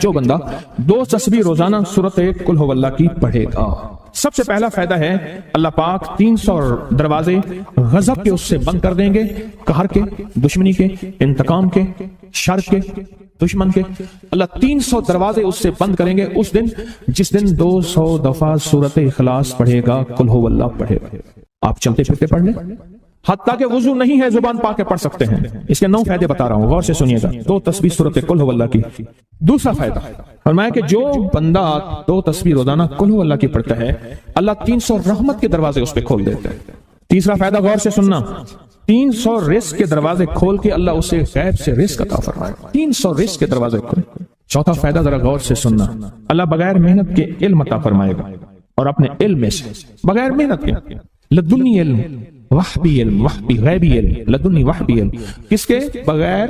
جو بندہ 2 تسبیح روزانہ سورۃ قل هو اللہ کی پڑھے گا، سب سے پہلا فائدہ ہے اللہ پاک 300 دروازے غضب کے اس سے بند کر دیں گے، قہر کے، دشمنی کے، انتقام کے، شر کے، دشمن کے۔ اللہ 300 دروازے اس سے بند کریں گے اس دن جس دن 200 دفعہ سورۃ اخلاص پڑھے گا، قل هو اللہ پڑھے گا۔ آپ چلتے پھرتے پڑھ لیں، حتیٰ کہ وضو نہیں ہے زبان پاک کے پڑھ سکتے ہیں۔ اس کے 9 فائدے بتا رہا ہوں، غور سے سنیے گا۔ 2 تسبیح سورۃ قل هو اللہ کی۔ دوسرا فائدہ فرمایا کہ جو بندہ 2 تسبیح روزانہ قل هو اللہ کی پڑھتا ہے، اللہ 300 رحمت کے دروازے اس پہ کھول دیتے ہیں۔ تیسرا فائدہ غور سے سننا، 300 رزق کے دروازے کھول کے اللہ اسے غیب سے رزق عطا فرمائے گا۔ 300 رزق کے دروازے کھول۔ چوتھا فائدہ ذرا غور سے سننا، اللہ بغیر محنت کے علم عطا فرمائے گا، اور اپنے علم میں سے بغیر محنت کے، لدنی علم، وحبی علم، وحبی غیبی علم، لدنی وحبی علم، کس کے؟ بغیر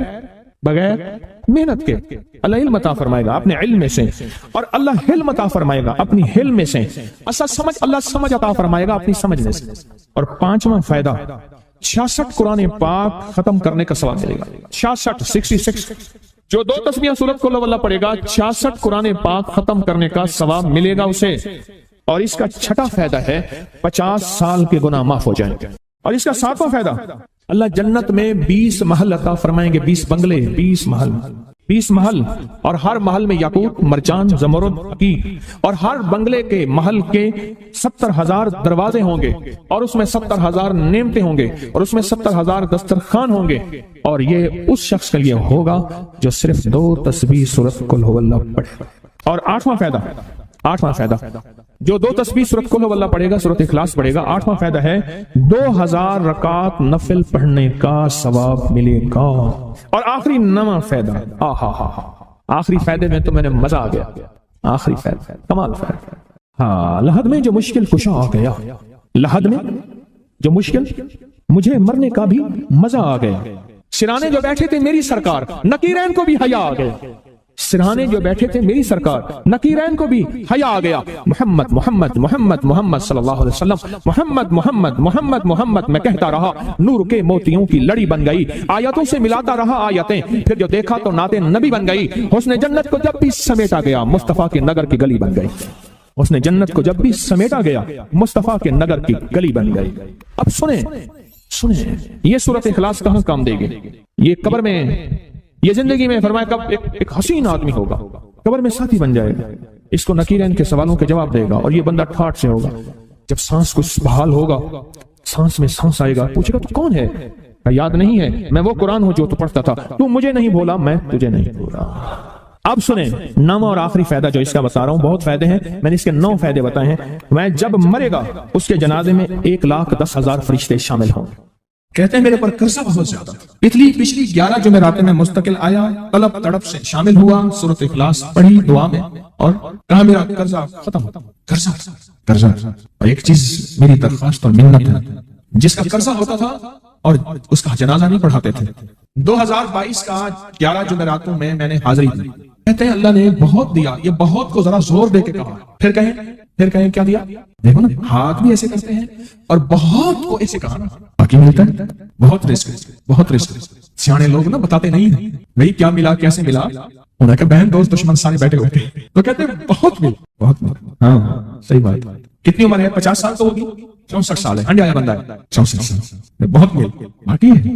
محنت کے اللہ علم عطا فرمائے گا اپنے علم میں سے، اور اللہ علم عطا فرمائے گا اپنی علم میں سے، اللہ سمجھ عطا فرمائے گا اپنی سمجھ میں سے۔ اور 5واں فائدہ 66 قرآن پاک ختم کرنے کا ثواب ملے گا۔ 66 جو 2 تسبیح سورۃ قل هو اللہ پڑھے گا، 66 قرآن پاک ختم کرنے کا ثواب ملے گا اسے۔ اور اس کا 6واں فائدہ ہے 50 سال کے گناہ معاف ہو جائیں گے۔ اور اس کا 7واں فائدہ، اللہ جنت میں 20 محل عطا فرمائیں گے، 20 بنگلے، 20 محل، اور ہر محل میں یاقوت، مرجان، زمرد، عقیق، اور ہر بنگلے کے محل کے 70,000 دروازے ہوں گے، اور اس میں 70,000 نعمتیں ہوں گے، اور اس میں 70,000 دسترخوان ہوں گے، اور یہ اس شخص کے لیے ہوگا جو صرف 2 تسبیح سورۃ قل هو اللہ پڑھے۔ اور 8واں فائدہ جو 2 تسبیح سورۃ قل هو اللہ پڑھے گا، سورۃ اخلاص پڑھے گا، 8واں فائدہ ہے 2000 رکعت نفل پڑھنے کا ثواب ملے گا۔ اور آخری 9واں فائدہ، آخری فائدے میں تو میں نے مزہ آ گیا، آخری فائدہ کمال فائدہ، لحد میں جو مشکل کشا آ گیا، لحد میں جو مشکل، مجھے مرنے کا بھی مزہ آ گیا، سرانے جو بیٹھے تھے میری سرکار، نکیرین کو بھی حیا آ گیا، سرہانے جو بیٹھے تھے میری سرکار، نکیرین کو بھی حیا آ گیا۔ محمد محمد محمد محمد صلی اللہ علیہ وسلم، محمد محمد محمد محمد میں کہتا رہا، نور کے موتیوں کی لڑی بن گئی، آیتوں سے ملاتا رہا آیتیں، پھر جو دیکھا تو نعت نبی بن گئی، حسن جنت کو جب بھی سمیٹا گیا مصطفیٰ کے نگر کی گلی بن گئی، حسن جنت کو جب بھی سمیٹا گیا مصطفیٰ کے نگر کی گلی بن گئی۔ اب سنیں یہ سورۃ اخلاص کہاں کام دے گی؟ یہ قبر میں، یہ زندگی میں فرمایا کب ایک حسین آدمی ہوگا، قبر میں ساتھی بن جائے گا، اس کو نکیرین کے سوالوں کے جواب دے گا، اور یہ بندہ ٹھاٹ سے ہوگا۔ جب سانس کچھ بحال ہوگا، سانس میں سانس آئے گا، پوچھے گا تو کون ہے؟ یاد نہیں ہے، میں وہ قرآن ہوں جو تو پڑھتا تھا، تو مجھے نہیں بولا، میں تجھے نہیں بولا۔ اب سنیں 9واں اور آخری فائدہ جو اس کا بتا رہا ہوں، بہت فائدے ہیں، میں نے اس کے 9 فائدے بتائے ہیں۔ میں جب مرے گا اس کے جنازے میں 1,10,000 فرشتے شامل ہوں۔ کہتے ہیں میرے پر قرضہ بہت زیادہ، پچھلی 11 جمعراتیں میں مستقل آیا، طلب تڑپ سے شامل ہوا، سورۃ اخلاص پڑھی دعا میں، اور کہا میرا قرضہ ختم، قرضہ۔ اور ایک چیز میری درخواست اور منت ہے، جس کا قرضہ ہوتا تھا اور اس کا جنازہ نہیں پڑھاتے تھے، 2022 کا 11 جمعراتوں میں نے حاضری دی۔ کہتے ہیں اللہ نے بہت دیا، یہ بہت کو ذرا زور دے کے کہا، پھر کہیں کیا دیا؟ دیکھو نا، ہاتھ بھی ایسے کرتے ہیں اور بہت کو ایسے کہا، باقی ملتا ہے، بہت رزق۔ سیانے لوگ نا بتاتے نہیں ہیں بھئی کیا ملا، کیسے ملا، انہیں کہ بہن دوست دشمن سارے بیٹھے ہوئے تھے تو کہتے ہیں بہت ملا۔ ہاں صحیح بات۔ کتنی عمر ہے؟ 50 سال تو ہوگی، 64 سال ہے، ہنڈے آیا بندہ ہے، 64 سال، بہت مل، باقی ہے،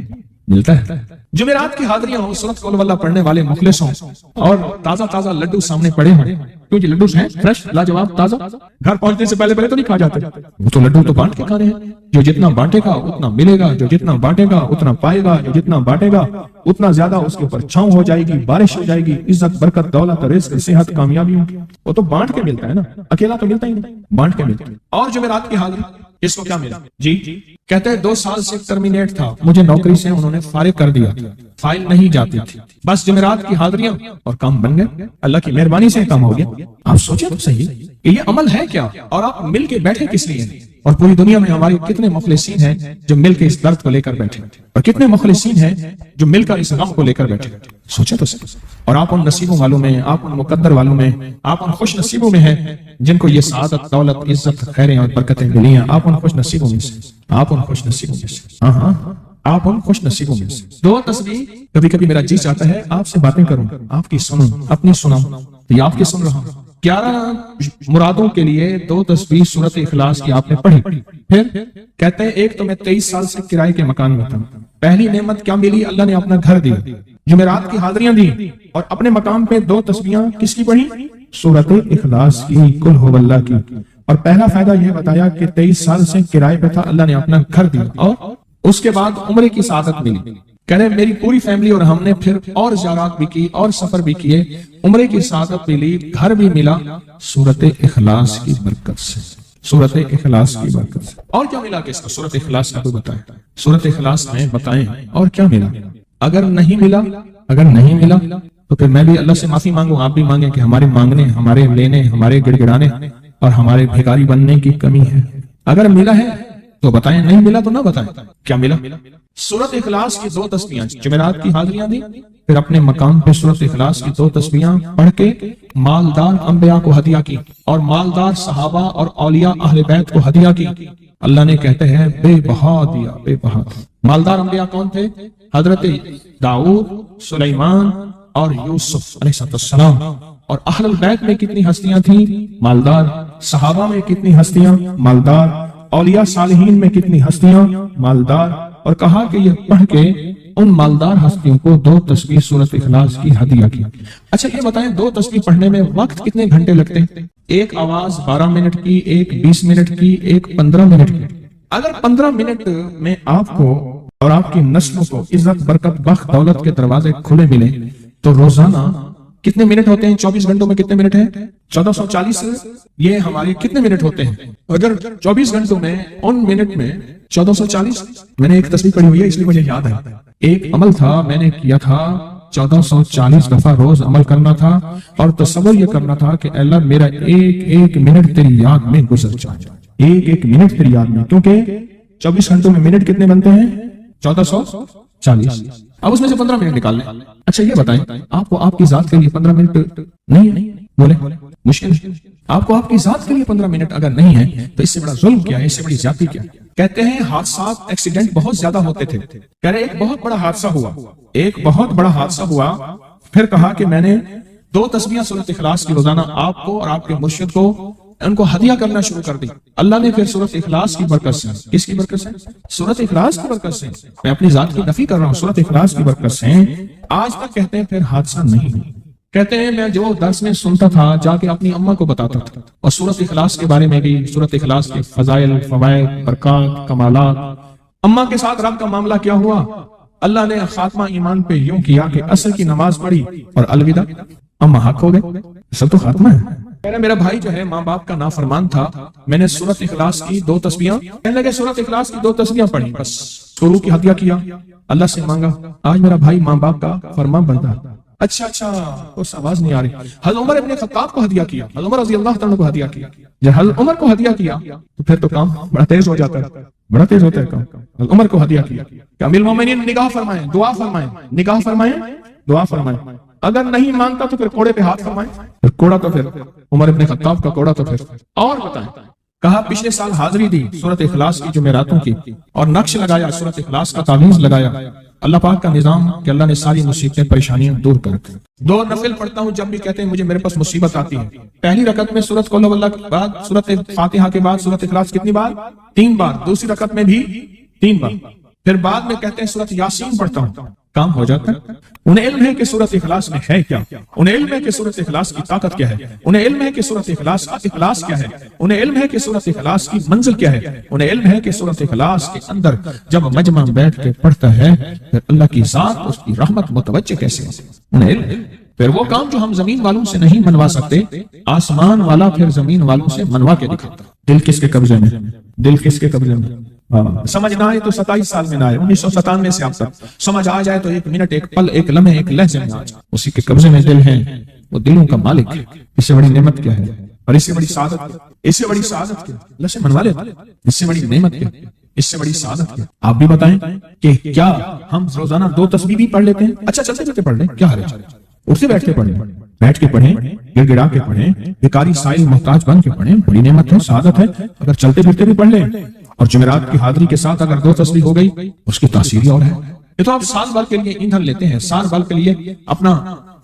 ملتا ہے۔ جمعرات کی حاضریاں ہوں، سورۃ قل اللہ پڑھنے والے مخلص ہوں، اور تازہ لڈو سامنے پڑے ہوں، کیونکہ لڈو ہیں فریش، لاجواب، تازہ، گھر پہنچنے سے پہلے تو نہیں کھا جاتے، وہ تو لڈو تو بانٹ کے کھانے ہیں۔ جو جتنا بانٹے گا اتنا ملے گا، جو جتنا بانٹے گا اتنا پائے گا، جو جتنا بانٹے گا اتنا زیادہ اس کے اوپر چھاؤں ہو جائے گی، بارش ہو جائے گی، عزت، برکت، دولت، رزق، صحت، کامیابی ہوگی۔ وہ تو بانٹ کے ملتا ہے نا، اکیلا تو ملتا ہی نہیں، بانٹ کے ملتا ہے۔ اور جمعرات کی حاضری اس کو کیا ملا؟ جی کہتے ہیں 2 سال سے ٹرمینیٹ تھا، مجھے نوکری سے انہوں نے فارغ کر دیا، فائل نہیں جاتی تھی، بس جمعرات کی حاضریاں اور کام بن گئے، اللہ کی مہربانی سے کام ہو گیا۔ آپ سوچیں تو صحیح، یہ عمل ہے کیا؟ اور آپ مل کے بیٹھے کس لیے؟ اور پوری دنیا میں ہمارے کتنے مخلصین ہیں جو مل کے اس درد کو لے کر بیٹھے، اور کتنے مخلصین ہیں جو مل کر اس غم کو لے کر بیٹھے، سوچیں تو صحیح۔ اور آپ ان نصیبوں والوں میں، آپ ان مقدر والوں میں، آپ ان خوش نصیبوں میں ہیں جن کو یہ سعادت، دولت، عزت، خیریں اور برکتیں ملی ہیں، آپ ان خوش نصیبوں میں سے، آپ ان خوش نصیبوں میں سے، ہاں آپ ان خوش نصیبوں میں سے۔ 2 تسبیح، کبھی کبھی میرا جی چاہتا ہے آپ سے باتیں کروں، آپ کی سنوں، اپنی سناؤں، تو یہ آپ کے سن رہا ہوں 11 مرادوں کے لیے 2 تسبیح سورت اخلاص کی آپ نے پڑھی. پھر کہتے ہیں ایک تو میں 23 سال سے کرائے کے مکان میں تھا. پہلی نعمت کیا ملی؟ اللہ نے اپنا گھر دیا، جمعرات کی حاضریاں دی، اور اپنے مقام پہ 2 تسبیحاں کس کی پڑھی؟ سورت اخلاص کی، قل هو اللہ کی. اور پہلا فائدہ یہ بتایا کہ 23 سال سے کرائے پہ تھا، اللہ نے اپنا گھر دیا، اور اس کے بعد عمرے کی سعادت ملی. کہہ رہے میری پوری فیملی اور ہم نے پھر اور زیارات بھی کی اور سفر بھی کیے، عمرے کی سعادت بھی لی، گھر بھی ملا سورت اخلاص کی برکت سے. سورت اخلاص کی برکت سے. اور کیا ملا کس کو؟ سورت اخلاص کا کوئی بتائے، سورت اخلاص میں بتائیں اور کیا ملا. اگر نہیں ملا تو پھر میں بھی اللہ سے معافی مانگوں، آپ بھی مانگیں کہ ہمارے مانگنے، ہمارے لینے، ہمارے گڑ گڑانے اور ہمارے بھیکاری بننے کی کمی ہے. اگر ملا ہے تو بتائیں، نہیں ملا تو نہ بتائیں. کیا ملا؟ سورت اخلاص کی 2 تسبیحاں، جمعرات کی حاضریاں دی، پھر اپنے مقام پہ سورت اخلاص کی 2 تسبیحاں پڑھ کے مالدار انبیاء کو ہدیہ کی اور مالدار صحابہ اور اولیاء اہل بیت کو ہدیہ کی. اللہ نے کہتے ہیں بے بہا دیا، بے بہا. مالدار انبیاء کون تھے؟ حضرت داؤد، سلیمان اور یوسف علیہ السلام. اور اہل البیت میں کتنی ہستیاں تھیں؟ مالدار. صحابہ میں کتنی ہستیاں؟ مالدار. اولیاء صالحین میں کتنی ہستیاں؟ مالدار. اور کہا کہ یہ پڑھ کے ان مالدار ہستیوں کو 2 تسبیح سورت اخلاص کی ہدیہ کی. اچھا یہ بتائیں 2 تسبیح پڑھنے میں وقت کتنے گھنٹے لگتے ہیں؟ ایک آواز 12 منٹ کی، ایک 20 منٹ کی، ایک 15 منٹ کی. اگر 15 منٹ میں آپ کو اور آپ کی نسلوں کو عزت، برکت، بخت، دولت کے دروازے کھلے ملے تو روزانہ کتنے منٹ ہوتے ہیں؟ 24 گھنٹوں میں کتنے منٹ ہیں؟ 1440. یہ ہمارے کتنے منٹ ہوتے ہیں؟ اگر 24 گھنٹوں میں ان منٹ میں 1440. میں نے ایک تصویر پڑھی ہوئی ہے اس لیے مجھے یاد ہے. ایک عمل تھا میں نے کیا تھا، 1440 دفعہ روز عمل کرنا تھا اور تصور یہ کرنا تھا کہ اللہ میرا ایک منٹ تیری یاد میں گزر جائے، ایک منٹ تیری یاد میں. کیونکہ 24 گھنٹوں میں منٹ کتنے بنتے ہیں؟ 1440. اب اس میں سے 15 منٹ نکال لیں. اچھا یہ بتائیں آپ کو آپ کی ذات کے لیے 15 منٹ نہیں بولے مشکل ہے. آپ کو آپ کی ذات کے لیے 15 منٹ اگر نہیں ہے تو اس سے بڑا ظلم کیا ہے، اس سے بڑی زیادتی کیا ہے؟ کہتے ہیں حادثات، ایکسیڈنٹ بہت زیادہ ہوتے تھے. کہہ رہے ایک بہت بڑا حادثہ ہوا، پھر کہا کہ میں نے 2 تسبیحاں سورت اخلاص کی روزانہ آپ کو اور آپ کے مرشد کو ان کو ہدیہ کرنا شروع کر دی. اللہ نے پھر سورت اخلاص کی برکت سے، کس کی برکت سے؟ سورت اخلاص کی برکت سے. میں اپنی ذات کی نفی کر رہا ہوں، سورت اخلاص کی برکت سے آج تک کہتے ہیں پھر حادثہ نہیں ہوئی. کہتے ہیں میں جو درس میں سنتا تھا جا کے اپنی اماں کو بتاتا تھا، اور سورت اخلاص کے بارے میں بھی، سورت اخلاص کے فضائل، فوائد، برکات، کمالات. اماں کے ساتھ رب کا معاملہ کیا ہوا؟ اللہ نے خاتمہ ایمان پہ یوں کیا کہ عصر کی نماز پڑھی اور الوداع. اماں حق ہو گئے، سب تو خاتمہ ہے. میرا بھائی جو ہے ماں باپ کا نافرمان تھا، میں نے سورت اخلاص کی 2 تسبیحاں، کہنے لگے سورت اخلاص کی 2 تسبیحاں پڑھی، بس شروع کی ہدیہ کیا، اللہ سے مانگا. آج میرا بھائی ماں باپ کا فرمان بنتا ہے. اچھا اس آواز نہیں آ رہی. حضرت عمر ابن خطاب کو ہدیہ کیا، حضرت عمر رضی اللہ تعالیٰ کو ہدیہ کیا. جب حضرت عمر کو ہدیہ کیا تو پھر تو کام بڑا تیز ہو جاتا ہے، بڑا تیز ہوتا ہے کام. حضرت عمر کو ہدیہ کیا کہ امیر المومنین نگاہ فرمائیں، دعا فرمائیں، نگاہ فرمائیں، دعا فرمائیں. اگر نہیں مانگتا تو پھر کوڑے پہ ہاتھ فرمائیں. پھر کوڑا تو پھر عمر ابن خطاب کا کوڑا تو پھر. اور بتائیں کہا پچھلے سال حاضری دی سورت اخلاص کی جمعراتوں کی، اور نقش لگایا سورت اخلاص کا تعویذ لگایا. اللہ پاک کا نظام کہ اللہ نے ساری مصیبتیں، پریشانیاں دور کر دی. 2 نفل پڑھتا ہوں جب بھی کہتے ہیں مجھے میرے پاس مصیبت آتی ہے. پہلی رکعت میں سورت قل هو اللہ کے بعد سورت فاتحہ کے بعد سورت اخلاص کتنی بار؟ 3 بار. دوسری رکعت میں بھی 3 بار. پھر بعد میں کہتے ہیں سورت یاسین پڑھتا ہوں، کام ہو جاتا ہے. انہیں علم ہے کہ سورت اخلاص میں ہے کیا، انہیں علم ہے کہ سورت اخلاص کی طاقت کیا ہے، انہیں علم ہے کہ سورت اخلاص کا اخلاص کیا ہے، انہیں علم ہے کہ سورت اخلاص کی منزل کیا ہے، انہیں علم ہے کہ سورت اخلاص کے اندر جب مجمع بیٹھ کے پڑھتا ہے پھر اللہ کی ذات، اس کی رحمت متوجہ کیسے. انہیں علم. پھر وہ کام جو ہم زمین والوں سے نہیں منوا سکتے، آسمان والا پھر زمین والوں سے منوا کے دکھاتا. دل کس کے قبضے میں؟ دل کس کے قبضے میں؟ سمجھ نہ آئے تو 27 سال میں نہ آئے، 1997 سے اب تک سمجھ آ جائے تو 1 منٹ، 1 پل، 1 لمحے، 1 لہجے میں آ جائے. اسی کے قبضے میں دل ہے، وہ دلوں کا مالک ہے. اس سے بڑی نعمت کیا ہے؟ اور اس سے بڑی سعادت کیا؟ اس سے بڑی سعادت کیا؟ اللہ سے منوا لیتا. اس سے بڑی نعمت کیا؟ اس سے بڑی سعادت کیا؟ آپ بھی بتائیں کہ کیا ہم روزانہ 2 تسبیح بھی پڑھ لیتے ہیں؟ اچھا چلتے چلتے پڑھ لیں، کیا حرج ہے؟ اٹھتے بیٹھ کے پڑھیں، بیٹھ کے پڑھیں، گڑ گڑا کے پڑھیں، بیکاری سائل محتاج بن کے پڑھیں. بڑی نعمت ہے، سعادت ہے. اگر چلتے پھرتے بھی پڑھ لیں اور جمعرات کی حاضری کے ساتھ اگر 2 تسبیح ہو گئی اس کی تاثیر اور ہے. یہ تو آپ سال بھر کے لیے ایندھن لیتے ہیں، سال بھر کے لیے اپنا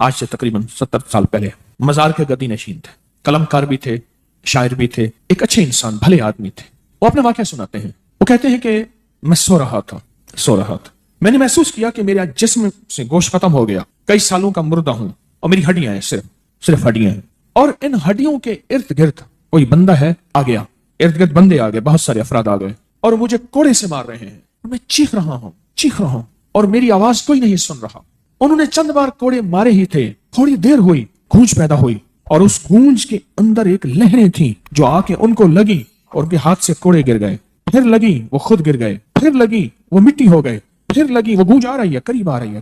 آج سے تقریباً 70 سال پہلے مزار کے گدی نشین تھے، قلم کار بھی تھے، شاعر بھی تھے، ایک اچھے انسان، بھلے آدمی تھے۔ وہ اپنا واقعہ سناتے ہیں، وہ کہتے ہیں کہ میں سو رہا تھا، میں نے محسوس کیا کہ میرے جسم سے گوشت ختم ہو گیا، کئی سالوں کا مردہ ہوں، اور میری ہڈیاں ہیں، صرف ہڈیاں ہیں، اور ان ہڈیوں کے ارد گرد کوئی بندہ ہے آ گیا، ارد گرد بندے آ گئے، بہت سارے افراد آ گئے، اور مجھے کوڑے سے مار رہے ہیں، اور میں چیخ رہا ہوں، اور میری آواز کوئی نہیں سن رہا۔ انہوں نے چند بار کوڑے مارے ہی تھے، تھوڑی دیر ہوئی، گونج پیدا ہوئی، اور اس گونج کے اندر ایک لہریں تھیں جو آ کے ان کو لگی اور ان کے ہاتھ سے کوڑے گر گئے، پھر لگی وہ خود گر گئے، پھر لگی وہ مٹی ہو گئے، پھر لگی وہ گونج آ رہی ہے، قریب آ رہی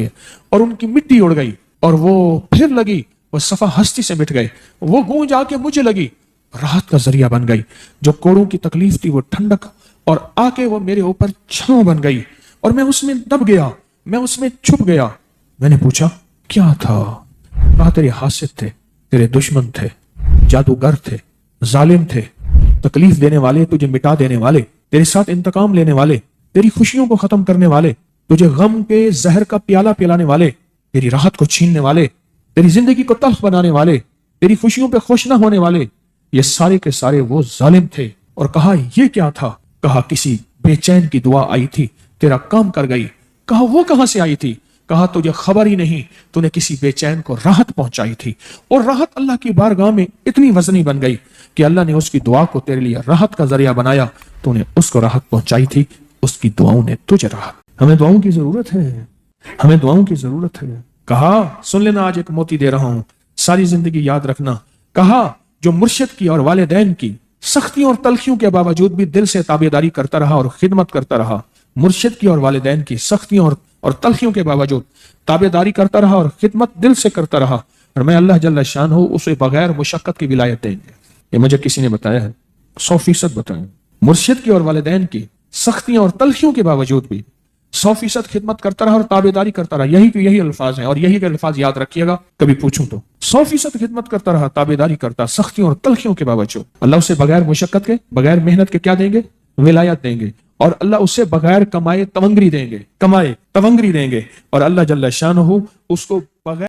ہے، اور ان کی مٹی اڑ گئی، اور وہ پھر لگی، وہ صفا ہستی سے مٹ گئے، وہ گونج آ کے مجھے لگی، راحت کا ذریعہ بن گئی، جو کوڑوں کی تکلیف تھی وہ ٹھنڈک، اور آ کے وہ میرے اوپر چھاؤں بن گئی، اور میں اس میں دب گیا، میں اس میں چھپ گیا۔ میں نے پوچھا کیا تھا؟ کہا تیرے حاسد تھے، تیرے دشمن تھے، جادوگر تھے، ظالم تھے، تکلیف دینے والے، تجھے مٹا دینے والے، تیرے ساتھ انتقام لینے والے، تیری خوشیوں کو ختم کرنے والے، تجھے غم کے زہر کا پیالہ پلانے والے، تیری راحت کو چھیننے والے، تیری زندگی کو تلخ بنانے والے، تیری خوشیوں پہ خوش نہ ہونے والے، یہ سارے کے سارے وہ ظالم تھے۔ اور کہا یہ کیا تھا؟ کہا کسی بے چین کی دعا آئی تھی، تیرا کام کر گئی۔ کہا وہ کہاں سے آئی تھی؟ کہا تجھے خبر ہی نہیں، تو نے کسی بے چین کو راحت پہنچائی تھی، اور راحت اللہ کی بارگاہ میں اتنی وزنی بن گئی کہ اللہ نے اس کی دعا کو تیرے لیے راحت کا ذریعہ بنایا، تو نے اس کو راحت پہنچائی تھی، اس کی دعاؤں نے تجھے راحت۔ ہمیں دعاؤں کی ضرورت ہے، کہا سن لینا، آج ایک موتی دے رہا ہوں، ساری زندگی یاد رکھنا۔ کہا جو مرشد کی اور والدین کی سختیوں اور تلخیوں کے باوجود بھی دل سے تابعداری کرتا رہا اور خدمت کرتا رہا، مرشد کی اور والدین کی سختیوں اور تلخیوں کے باوجود تابعداری کرتا رہا اور خدمت دل سے کرتا رہا، اور میں اللہ جل شانہ اسے بغیر مشقت کی ولایت دیں گے۔ یہ مجھے کسی نے بتایا ہے، 100% بتایا۔ مرشد کی اور والدین کی سختیوں اور تلخیوں کے باوجود بھی 100% خدمت کرتا رہا اور تابعداری کرتا رہا، یہی الفاظ ہیں، اور یہی کے الفاظ یاد رکھیے گا کبھی پوچھوں تو۔ 100% خدمت کرتا رہا، تابعداری کرتا، سختیوں اور تلخیوں کے باوجود، اللہ اسے بغیر مشقت کے، بغیر محنت کے کیا دیں گے؟ ولایت دیں گے، اور اللہ اسے بغیر کمائے تونگری دیں گے، اور اللہ جل شانہ اس کو بغیر